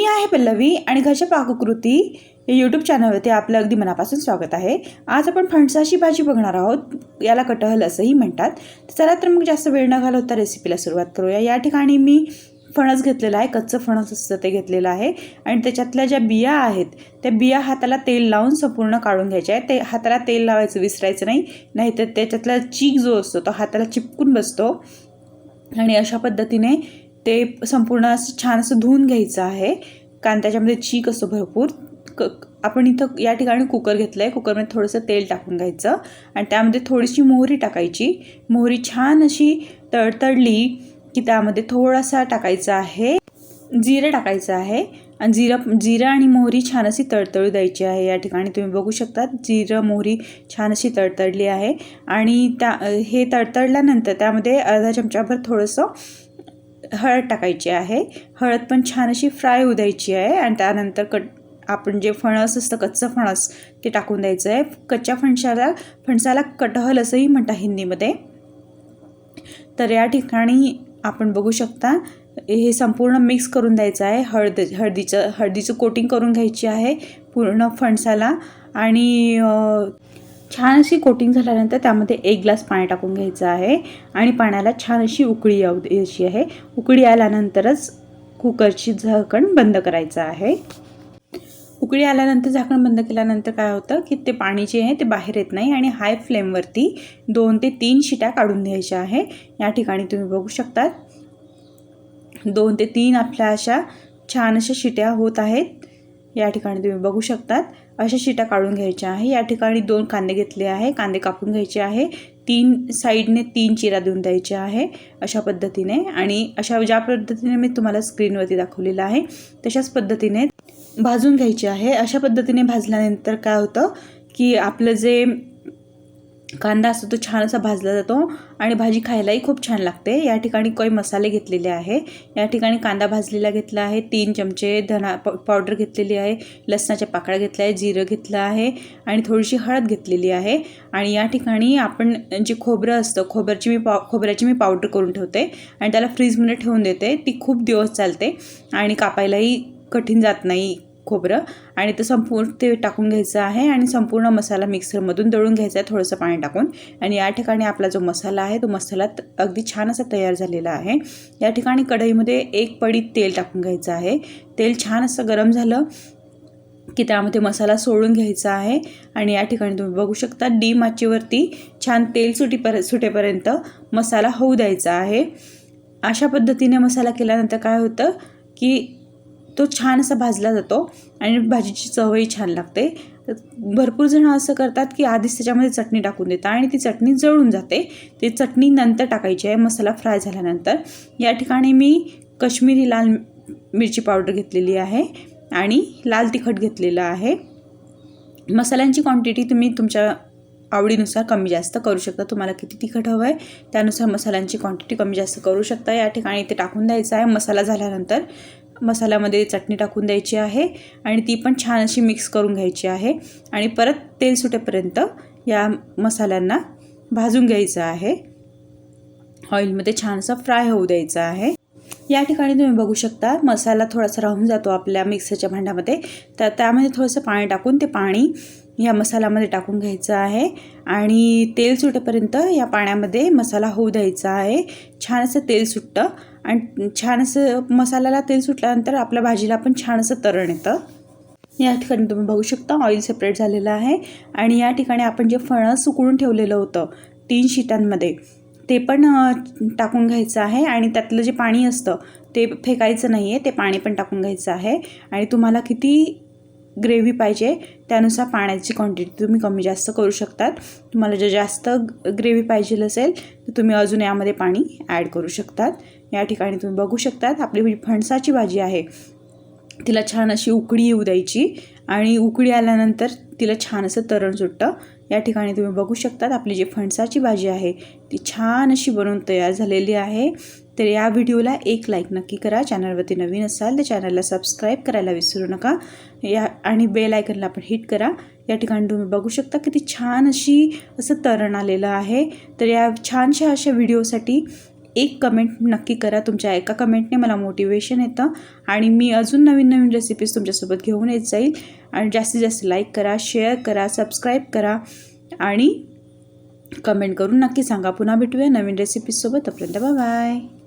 मी आहे पल्लवी आणि घरच्या पाककृती या यूट्यूब चॅनलवरती आपलं अगदी मनापासून स्वागत आहे। आज आपण फणसाची भाजी बघणार आहोत, याला कटहल असंही म्हणतात। चला तर मग जास्त वेळ न घालवता रेसिपीला सुरुवात करूया। या ठिकाणी मी फणस घेतलेला आहे, कच्चं फणस असतं ते घेतलेलं आहे आणि त्याच्यातल्या ज्या बिया आहेत त्या बिया हाताला तेल लावून संपूर्ण काढून घ्यायच्या आहेत। ते हाताला तेल लावायचं विसरायचं नाही, नाहीतर त्याच्यातला चीक जो असतो तो हाताला चिपकून बसतो आणि अशा पद्धतीने ते संपूर्ण असं छान असं धुवून घ्यायचं आहे, कारण त्याच्यामध्ये चीक असतो भरपूर। आपण इथं या ठिकाणी कुकर घेतलं आहे, कुकरमध्ये थोडंसं तेल टाकून घ्यायचं आणि त्यामध्ये थोडीशी मोहरी टाकायची। मोहरी छान अशी तडतडली की त्यामध्ये थोडासा टाकायचं आहे जिरं टाकायचं आहे आणि जिरं आणि मोहरी छान अशी तडतडू द्यायची आहे। या ठिकाणी तुम्ही बघू शकता जिरं मोहरी छान अशी तडतडली आहे आणि हे तडतडल्यानंतर त्यामध्ये अर्धा चमचाभर थोडंसं हळद टाकायची आहे। हळद पण छान अशी फ्राय होऊ द्यायची आहे आणि त्यानंतर आपण जे फणस असतं कच्चं फणस ते टाकून द्यायचं आहे। कच्च्या फणसाला कटहल असंही म्हणतात हिंदीमध्ये। तर या ठिकाणी आपण बघू शकता हे संपूर्ण मिक्स करून द्यायचं आहे। हळदीचं कोटिंग करून घ्यायची आहे पूर्ण फणसाला आणि छान अशी कोटिंग झाल्यानंतर त्यामध्ये 1 ग्लास पाणी टाकून घ्यायचं आहे आणि पाण्याला छान अशी उकळी येऊ द्यायची आहे। उकळी आल्यानंतरच कुकरची झाकण बंद करायचं आहे। उकळी आल्यानंतर झाकण बंद केल्यानंतर काय होतं की ते पाणी जे आहे ते बाहेर येत नाही आणि हाय फ्लेमवरती 2 ते 3 शिट्या काढून घ्यायच्या आहे। या ठिकाणी तुम्ही बघू शकता 2 ते 3 आपल्या अशा छान अशा शिट्या होत आहेत। या ठिकाणी तुम्ही बघू शकता अशा शिट्या काढून घ्यायच्या आहे। या ठिकाणी 2 कांदे घेतले आहे, कांदे कापून घ्यायचे आहे। 3 साईडने 3 चिरा देऊन द्यायचे आहे अशा पद्धतीने आणि ज्या पद्धतीने मी तुम्हाला स्क्रीनवरती दाखवलेलं आहे तशाच पद्धतीने भाजून घ्यायचे आहे। अशा पद्धतीने भाजल्यानंतर काय होतं की आपलं जे कांदा असतो तो छान असा भाजला जातो आणि भाजी खायलाही खूप छान लागते। या ठिकाणी काही मसाले घेतलेले आहे। या ठिकाणी कांदा भाजलेला घेतला आहे, 3 चमचे धना पावडर घेतलेली आहे, लसणाच्या पाकळ्या घेतल्या आहे, जिरं घेतलं आहे आणि थोडीशी हळद घेतलेली आहे। आणि या ठिकाणी आपण जे खोबरं असतं खोबऱ्याची मी पावडर करून ठेवते आणि त्याला फ्रीजमध्ये ठेवून देते। ती खूप दिवस चालते आणि कापायलाही कठीण जात नाही खोबरं आणि ते संपूर्ण ते टाकून घ्यायचं आहे आणि संपूर्ण मसाला मिक्सरमधून दळून घ्यायचा आहे थोडंसं पाणी टाकून। आणि या ठिकाणी आपला जो मसाला आहे तो मसाला अगदी छान असा तयार झालेला आहे। या ठिकाणी कढईमध्ये 1 पडी तेल टाकून घ्यायचं आहे। तेल छान असं गरम झालं की त्यामध्ये मसाला सोडून घ्यायचा आहे आणि या ठिकाणी तुम्ही बघू शकता डीम आचेवरती छान तेल सुटेपर्यंत मसाला होऊ द्यायचा आहे। अशा पद्धतीने मसाला केल्यानंतर काय होतं की तो छान असा भाजला जातो आणि भाजीची चवही छान लागते। भरपूर जण असं करतात की आधीच त्याच्यामध्ये चटणी टाकून देतात आणि ती चटणी जळून जाते। ती चटणी नंतर टाकायची आहे मसाला फ्राय झाल्यानंतर। या ठिकाणी मी काश्मीरी लाल मिरची पावडर घेतलेली आहे आणि लाल तिखट घेतलेलं आहे। मसाल्यांची क्वांटिटी तुम्ही तुमच्या आवडीनुसार कमी जास्त करू शकता। तुम्हाला किती तिखट हवं आहे त्यानुसार मसाल्यांची क्वांटिटी कमी जास्त करू शकता। या ठिकाणी ते टाकून द्यायचं आहे। मसाला झाल्यानंतर मसाल्यामध्ये चटणी टाकून द्यायची आहे आणि ती पण छान अशी मिक्स करून घ्यायची आहे आणि परत तेल सुटेपर्यंत या मसाल्यांना भाजून घ्यायचं आहे। ऑइलमध्ये छान असं फ्राय होऊ द्यायचं आहे। या ठिकाणी तुम्ही बघू शकता मसाला थोडासा राहून जातो आपल्या मिक्सरच्या भांड्यामध्ये, तर त्यामध्ये थोडंसं पाणी टाकून ते पाणी या मसाल्यामध्ये टाकून घ्यायचं आहे आणि तेल सुटेपर्यंत या पाण्यामध्ये मसाला होऊ द्यायचा आहे। छान असं तेल सुटतं आणि छान असं मसाल्याला तेल सुटल्यानंतर आपल्या भाजीला पण छान असं तरण येतं। या ठिकाणी तुम्ही बघू शकता ऑइल सेपरेट झालेलं आहे आणि या ठिकाणी आपण जे फणस उकळून ठेवलेलं होतं 3 शिट्यांमध्ये ते पण टाकून घ्यायचं आहे आणि त्यातलं जे पाणी असतं ते फेकायचं नाही आहे, ते पाणी पण टाकून घ्यायचं आहे आणि तुम्हाला किती ग्रेव्ही पाहिजे त्यानुसार पाण्याची क्वांटिटी तुम्ही कमी जास्त करू शकतात। तुम्हाला जर जास्त ग्रेव्ही पाहिजे असेल तर तुम्ही अजून यामध्ये पाणी ॲड करू शकतात। या ठिकाणी तुम्ही बघू शकतात आपली फणसाची भाजी आहे तिला छान अशी उकळी येऊ द्यायची आणि उकळी आल्यानंतर तिला छान असं तरण सुटतं। या ठिकाणी तुम्ही बघू शकतात आपली जी फणसाची भाजी आहे ती छान अशी बनवून तयार झालेली आहे। तर या व्हिडिओला 1 लाईक नक्की करा। चॅनलवरती नवीन असाल तर चॅनलला सबस्क्राईब करायला विसरू नका आणि बेल आयकनला पण हिट करा। या ठिकाणी तुम्ही बघू शकता किती छान असं तरण आलेलं आहे। तर या छानशा अशा व्हिडिओसाठी एक कमेंट नक्की करा. तुमच्या एका कमेंटने मला मोटिवेशन येतं आणि मी अजून नवीन नवीन रेसिपीज तुमच्यासोबत घेऊन येत जाईल. आणि जास्तीत जास्त लाईक करा, शेअर करा, सबस्क्राईब करा आणि कमेंट करून नक्की सांगा. पुन्हा भेटूया नवीन रेसिपीजसोबत. तोपर्यंत बाय बाय.